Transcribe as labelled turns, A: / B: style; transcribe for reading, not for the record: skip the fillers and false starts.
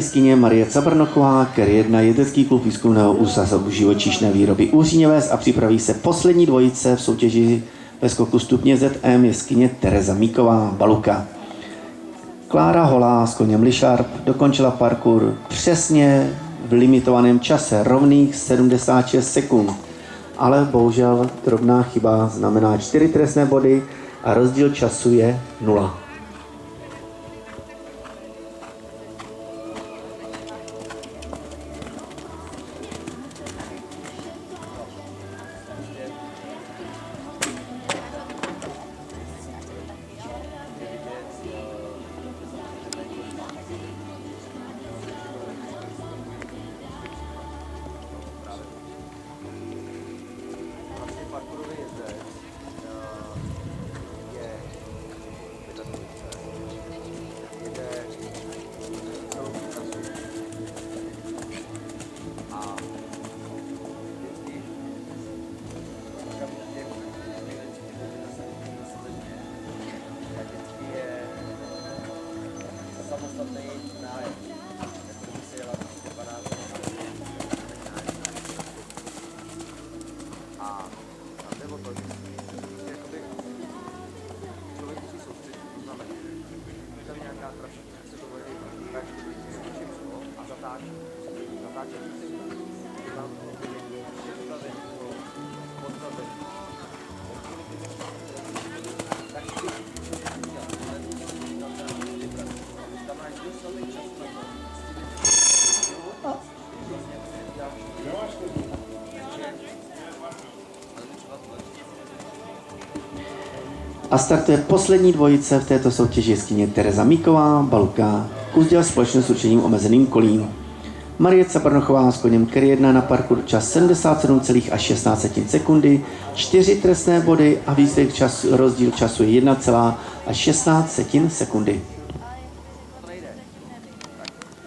A: Jeskyně Marie Cabrnochová, Ker 1, Jezdecký klub výzkumného ústavu živočišné výroby Úříněves a připraví se poslední dvojice v soutěži ve skoku stupně ZM jeskyně Tereza Míková, Baluka. Klára Holá s koněm Lišarp dokončila parkour přesně v limitovaném čase, rovných 76 sekund. Ale bohužel drobná chyba znamená 4 trestné body a rozdíl času je 0. A startuje poslední dvojice v této soutěži jeskyně Tereza Míková, Baluka, kus děl společně s určením omezeným kolím. Marie Cabrnochová s koněm Ker 1 na parkour čas 77,16 sekundy, 4 trestné body a výsledek rozdíl času je 1,16 sekundy.